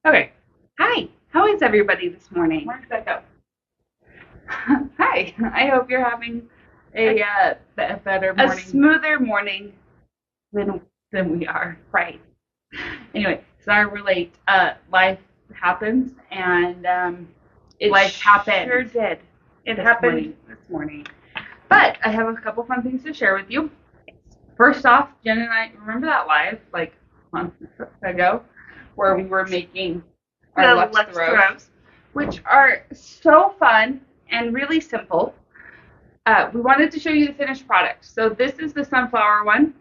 Okay. Hi. How is everybody this morning? Where did that go? Hi. I hope you're having a Better a morning. smoother morning than we are. Right. Anyway, sorry we're late. Life happens, and Life happened. Sure did. It This happened morning. this morning. But I have a couple fun things to share with you. First off, Jen and I remember that live like months ago where we were making our Lux throws, which are so fun and really simple. We wanted to show you the finished product. So this is the sunflower one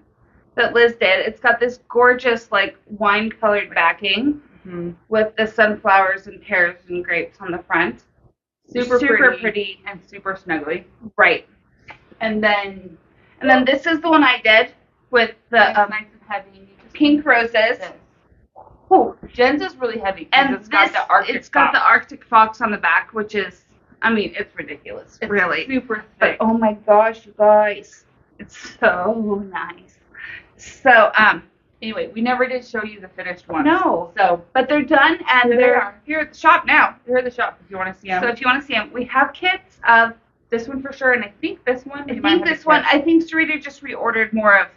that Liz did. It's got this gorgeous like wine-colored backing with the sunflowers and pears and grapes on the front. Super pretty and super snuggly. Right. And then this is the one I did with the nice and heavy. pink roses. Oh, Jen's is really heavy. And it's got the Arctic the Arctic fox on the back, which is, I mean, it's ridiculous. It's really super But thick. oh my gosh, you guys, it's so nice. So Anyway, we never did show you the finished ones. no, So but they're done and Here they they're are. here at the shop now. here are the shop if you want to see them. So if you want to see them, we have kits of this one for sure, and I think this one. I think this one. I think Sarita just reordered more of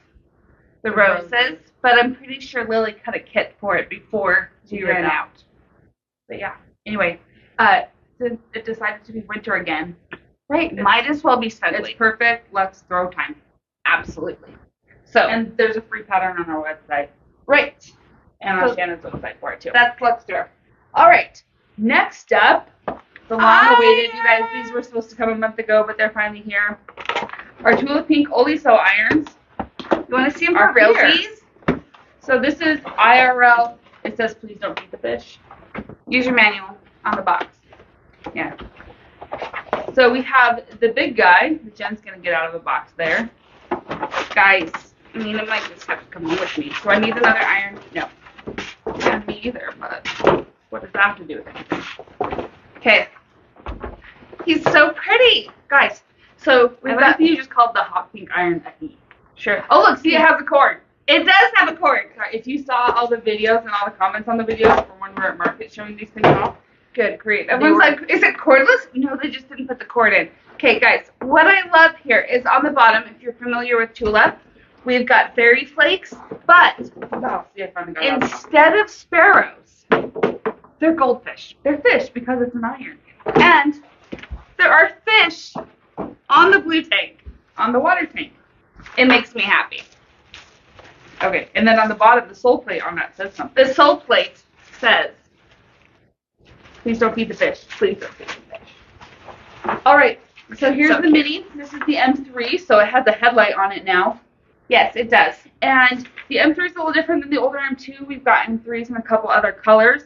the The roses, roses. but I'm pretty sure Lily cut a kit for it before She we did ran that. out. But yeah. Anyway, since it decided to be winter again, Right, It's- might as well be it's snuggly. perfect. Let's throw time. Absolutely. So And there's a free pattern on our website right, and on So- Shannon's website for it too. that's Lux Throw. All right, next up, The long-awaited, you guys. These were supposed to come a month ago, but they're finally here. Our Tula Pink Oliso irons. you want to see them for Are here. realsies? So this is IRL. It says please don't feed the fish Use your manual. on the box. Yeah. So we have the big guy that Jen's gonna get out of the box there. Guys, I mean, it might just have to come home with me. Do I need another iron? No. Yeah, me either, but what does that have to do with anything? Okay. He's so pretty. Guys, so I we've like got, that you just called the hot pink iron a heat. sure. Oh look, see it has a cord. It does have a cord. Sorry, if you saw all the videos and all the comments on the videos from when we were at market showing these things off, Good, great. They Everyone's were- like, is it cordless? No, they just didn't put the cord in. Okay, guys, what I love here is on the bottom, if you're familiar with Tula, we've got fairy flakes, but oh, see, I finally got it out of the box. instead of sparrows, they're goldfish. They're fish because it's an iron. And there are fish on the blue tank. On the water tank. It makes me happy. Okay, and then on the bottom, the sole plate on that says something. The sole plate says, Please don't feed the fish. please don't feed the fish. All right, So here's So the cute. mini. This is the M3, so it has a headlight on it now. yes, it does. And the M3 is a little different than the older M2. We've got M3s in a couple other colors.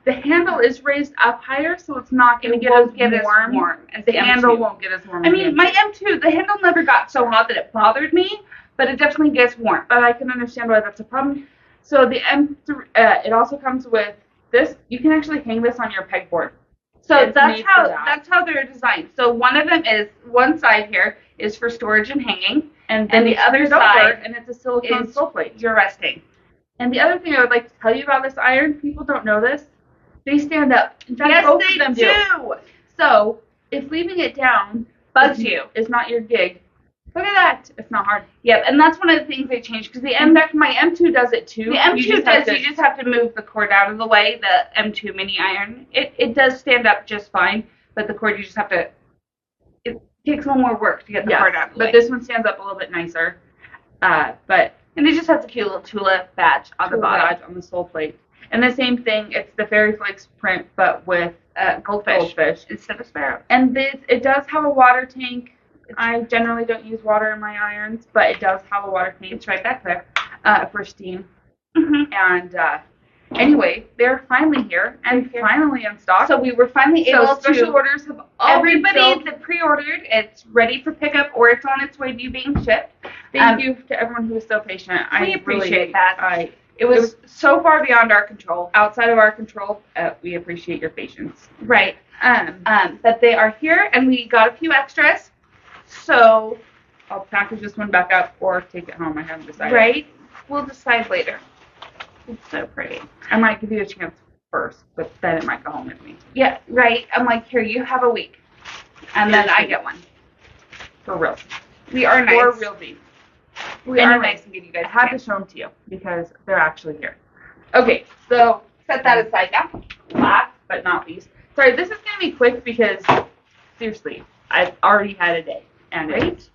The handle is raised up higher, so it's not going to get as warm. as The the handle M2. won't get as warm. I as mean, the my M2. M2, the handle never got so hot that it bothered me, but it definitely gets warm. But I can understand why that's a problem. So the M3, it also comes with this. You can actually hang this on your pegboard. So It's that's made how for that. that's how they're designed. So one of them is one side here is for storage and hanging, And and the you other scoot over, side and it's a silicone is sole plate. you're resting. And the other thing I would like to tell you about this iron, people don't know this, they stand up. In fact, Yes, both they of them do. So if leaving it down Bugs is- you. is not your gig, look at that. It's not hard. Yep, and that's one of the things they changed because the In fact, my M2 does it too. The M2 You just have does. to- You just have to move the cord out of the way. The M2 mini iron, it does stand up just fine, but the cord you just have to. It takes a little more work to get the Yes, cord out of the but way. this one stands up a little bit nicer. But And it just has a cute little Tula badge on the Tula bottom. badge on the sole plate. And the same thing, it's the Fairy Flakes print, but with Goldfish goldfish. instead of sparrow. And it does have a water tank. I generally don't use water in my irons, but it does have a water tank. It's right back there. For steam. Mm-hmm. And anyway, they're finally here and They're here. finally in stock. So we were finally So able special to. orders have all been Everybody filled. that pre-ordered, it's ready for pickup or it's on its way to you being shipped. Thank you to everyone who was so patient. We appreciate that. It It was was so far beyond our control. outside of our control. We appreciate your patience. Right. But they are here, and we got a few extras. So, I'll package this one back up or take it home. I haven't decided. right, we'll decide later. It's so pretty. I might give you a chance first, but then it might go home with me. Yeah, right. I'm like, here, you have a week. And then I get one. For real. We are nice. For real beef. We are nice and good, you guys. I had to show them to you because they're actually here. Okay, so set that aside now. Last but not least. Sorry, this is going to be quick because, seriously, I've already had a day. And it's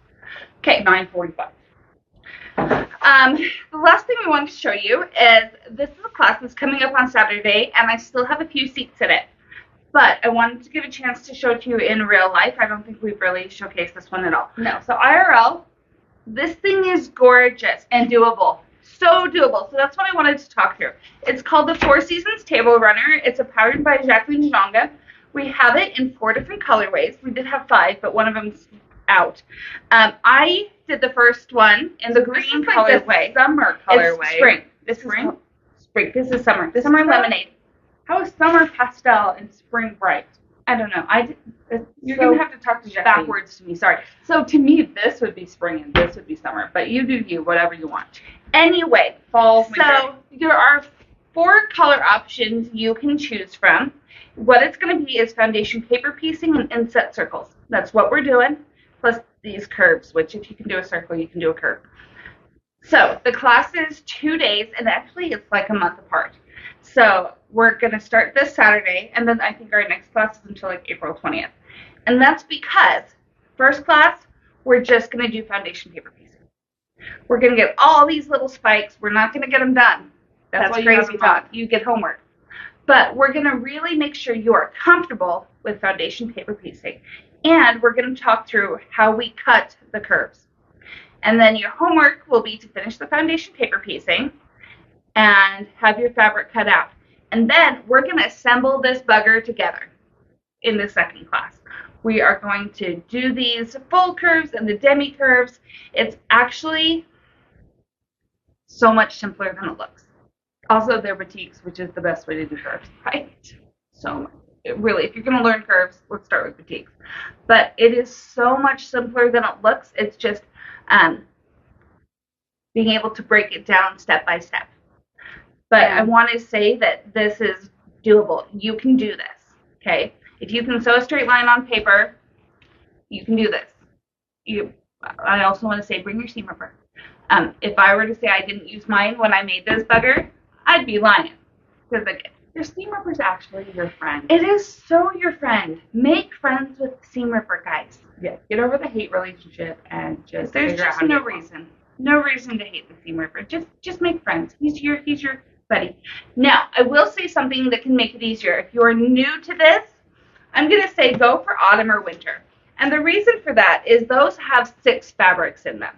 okay, 9:45. The last thing we wanted to show you is this is a class that's coming up on Saturday, and I still have a few seats in it. But I wanted to give a chance to show it to you in real life. I don't think we've really showcased this one at all. No, so IRL, this thing is gorgeous and doable. So doable. So that's what I wanted to talk through. It's called the Four Seasons Table Runner. It's powered by Jacqueline Jonga. We have it in 4 different colorways. We did have 5, but one of them's out. I did the first one in the green colorway. Summer colorway. It's spring. This spring? is spring. This is summer. This Summer is lemonade. How is summer pastel and spring bright? I don't know. You're going to have to talk to Jacqueline. Backwards to me. Sorry. So to me, this would be spring and this would be summer. But you do you, whatever you want. Anyway, Fall, winter. so there are 4 color options you can choose from. What it's going to be is foundation paper piecing and inset circles. That's what we're doing, plus these curves, which if you can do a circle, you can do a curve. So the class is 2 days, and actually it's like a month apart. So we're going to start this Saturday, and then I think our next class is until like April 20th. And that's because first class, we're just going to do foundation paper piecing. We're going to get all these little spikes. We're not going to get them done. That's crazy talk. You get homework. But we're going to really make sure you are comfortable with foundation paper piecing. And we're going to talk through how we cut the curves. And then your homework will be to finish the foundation paper piecing and have your fabric cut out. And then we're going to assemble this bugger together in the second class. We are going to do these full curves and the demi curves. It's actually so much simpler than it looks. Also, they're boutiques, which is the best way to do curves. Right? So much. Really, if you're going to learn curves, let's start with boutiques. But it is so much simpler than it looks. It's just being able to break it down step by step. But I want to say that this is doable. You can do this, okay? If you can sew a straight line on paper, you can do this. I also want to say bring your seam ripper. If I were to say I didn't use mine when I made this bugger, I'd be lying. Because your seam ripper's actually your friend. It is so your friend. Make friends with seam ripper guys. Yeah, get over the hate relationship and just There's figure just out how no to reason. No reason to hate the seam ripper. Just make friends. He's your buddy. Now, I will say something that can make it easier. If you're new to this, I'm going to say go for autumn or winter. And the reason for that is those have 6 fabrics in them.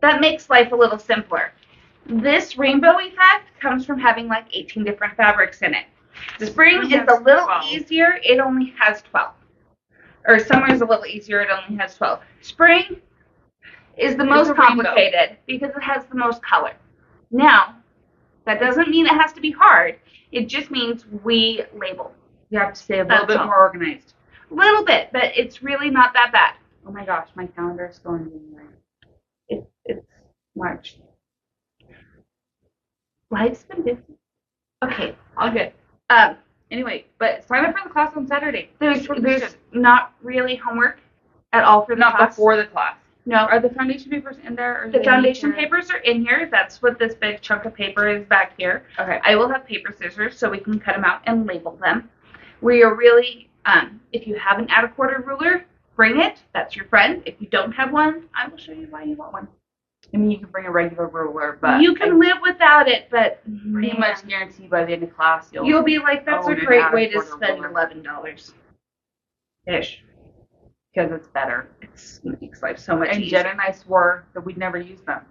That makes life a little simpler. This rainbow effect comes from having like 18 different fabrics in it. Spring is a little 12. easier. It only has 12. Or summer is a little easier. It only has 12. Spring is the most complicated because it has the most color. Now, that doesn't mean it has to be hard. It just means we label. You have to stay a little bit more organized. A little bit, but it's really not that bad. Oh my gosh, my calendar is going January. It's March. Life's been busy. Okay, all good. Anyway, but sign up for the class on Saturday. There's not really homework at all for the class. Not before the class. No. Are the foundation papers in there? Or the foundation papers are in here. That's what this big chunk of paper is back here. Okay. I will have paper scissors so we can cut them out and label them. We are really, if you have an add-a-quarter ruler, bring it. That's your friend. If you don't have one, I will show you why you want one. I mean, you can bring a regular ruler, but you can live without it, but pretty much guaranteed by the end of class you'll be like, that's a great way to spend $11 ish. Because it's better. It makes life so much easier. And Jen and I swore that we'd never use them.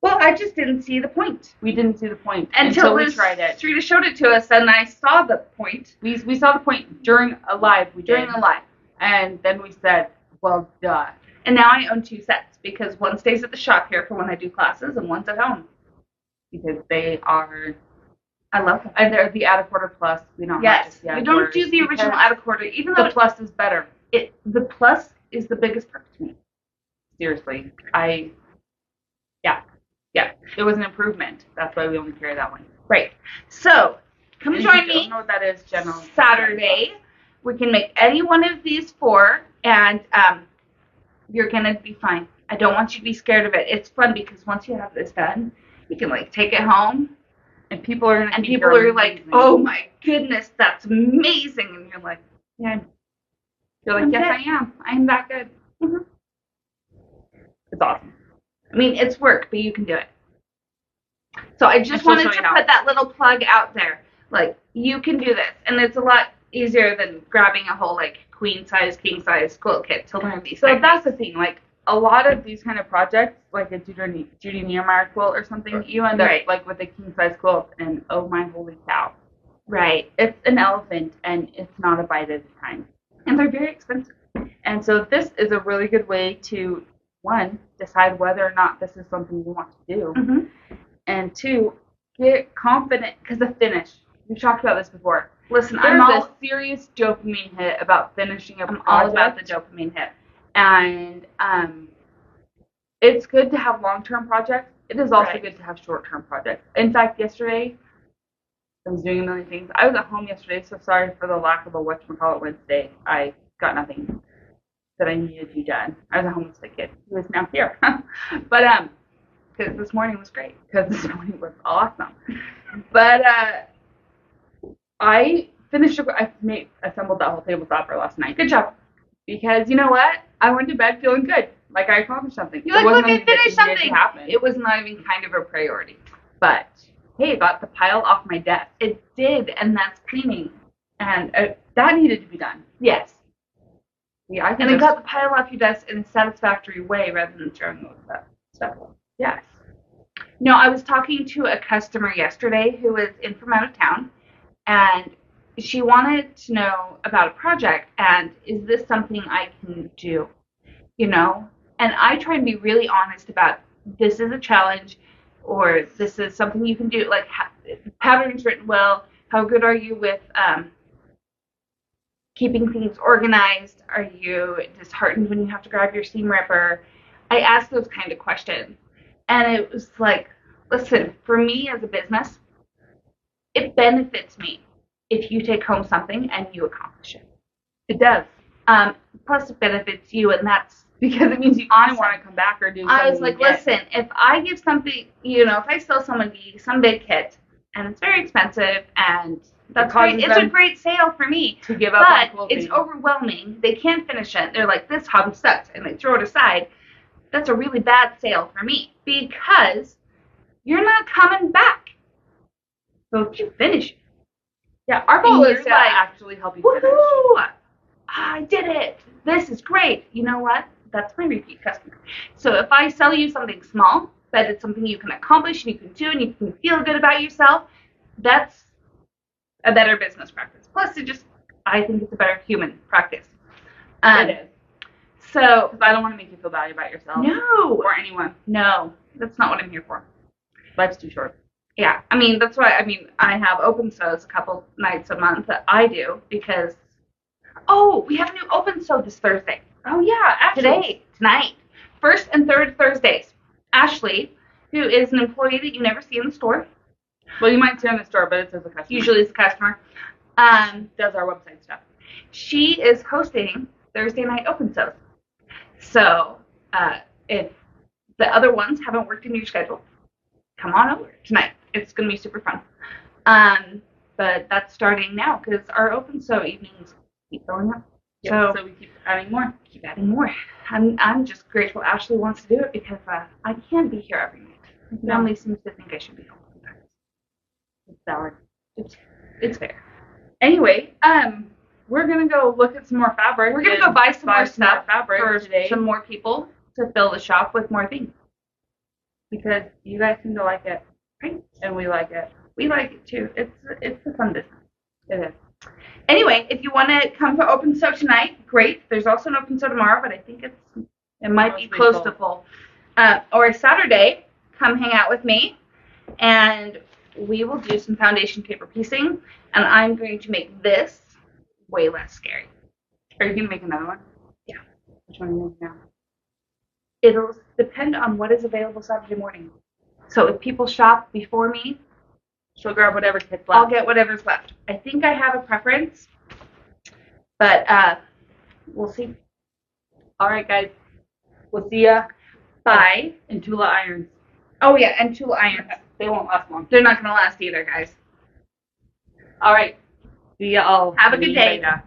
Well, I just didn't see the point. We didn't see the point until we tried it. Streeta showed it to us, and I saw the point. We saw the point during a live. During a live. And then we said, well, duh. And now I own 2 sets because one stays at the shop here for when I do classes and one's at home. Because they are, I love them. And they're the add-a-quarter plus. We don't have just the we don't do the original add-a-quarter, even though the plus is better. The plus is the biggest perk to me. Seriously. Yeah. It was an improvement. That's why we only carry that one. Right. So, come join me. Don't know what that is, General. Saturday. We can make any one of these 4, and you're gonna be fine. I don't want you to be scared of it. It's fun because once you have this done, you can like take it home, and people are like, "Oh my goodness, that's amazing!" And you're like, "Yeah." You're like, "Yes, I am. I'm that good." Mm-hmm. It's awesome. I mean, it's work, but you can do it. So I just wanted to put that little plug out there. Like, you can do this, and it's a lot easier than grabbing a whole like queen size, king size quilt kit to learn these. So that's the thing. Like, a lot of these kind of projects, like a Judy Niemeyer quilt or something, you end up like with a king size quilt, and oh my holy cow! Right. It's an elephant, and it's not a bite at a time, and they're very expensive. And so this is a really good way to, 1, decide whether or not this is something you want to do, mm-hmm. and 2, get confident, because the finish. We've talked about this before. Listen, there's a serious dopamine hit about finishing a project. I'm all about the dopamine hit. And it's good to have long-term projects. It is also good to have short-term projects. In fact, yesterday, I was doing a million things. I was at home yesterday, so sorry for the lack of a whatchamacallit Wednesday. I got nothing that I needed to be done. I was at home with the kid who is now here. But, because this morning was great. Because this morning was awesome. But, I finished, I assembled that whole table topper last night. Good job. Because you know what? I went to bed feeling good. Like I accomplished something. You're like, look, I finished something. It was not even kind of a priority. But, hey, it got the pile off my desk. It did, and that's cleaning. And that needed to be done. Yes. Yeah, and it got the pile off your desk in a satisfactory way rather than throwing all stuff. Yes. No, I was talking to a customer yesterday who was in from out of town, and she wanted to know about a project, and is this something I can do, you know? And I try and be really honest about this is a challenge, or this is something you can do, like patterns written well, how good are you with keeping things organized? Are you disheartened when you have to grab your seam ripper? I ask those kind of questions. And it was like, listen, for me as a business, it benefits me if you take home something and you accomplish it. It does. Plus it benefits you, and that's because it means you want to come back or do something. I was like, listen, if I give something, you know, if I sell somebody some big kit, and it's very expensive, and that's great, it's a great sale for me. To give up on quilting. It's overwhelming. They can't finish it. They're like, this hobby sucks, and they throw it aside. That's a really bad sale for me because you're not coming back. So if you finish it. Yeah, our goal is to actually help you finish. Woohoo! I did it. This is great. You know what? That's my repeat customer. So if I sell you something small, but it's something you can accomplish and you can do and you can feel good about yourself, that's a better business practice. Plus, I think it's a better human practice. It is. So, because I don't want to make you feel bad about yourself. No. Or anyone. No. That's not what I'm here for. Life's too short. Yeah. I mean, that's why, I have open sews a couple nights a month that I do because, we have a new open sew this Thursday. Oh, yeah. Ashley. Tonight. First and third Thursdays. Ashley, who is an employee that you never see in the store. Well, you might see her in the store, but it's as a customer. Usually it's a customer. Does our website stuff. She is hosting Thursday night open sews. So, if the other ones haven't worked in your schedule, come on over tonight. It's going to be super fun. But that's starting now because our open sew evenings keep going up. Yeah, so we keep adding more. I'm just grateful Ashley wants to do it because I can't be here every night. My family seems to think I should be home sometimes. It's valid. It's fair. Anyway, we're gonna go look at some more fabric. We're gonna go buy some more stuff for today. Some more people to fill the shop with more things. Because you guys seem to like it, right? And we like it. We like it too. It's a fun business. It is. Anyway, if you want to come to open sew tonight, great. There's also an open sew tomorrow, but I think it might be close to full. Or Saturday, come hang out with me, and we will do some foundation paper piecing, and I'm going to make this way less scary. Are you going to make another one? Yeah. Which one are you making now? It'll depend on what is available Saturday morning. So if people shop before me, She'll grab whatever kid's left. I'll get whatever's left. I think I have a preference, but we'll see. All right, guys. We'll see ya. Bye. In Tula irons. Oh, yeah, and Tula irons. They won't last long. They're not going to last either, guys. All right. See ya all. Have a good day. Later.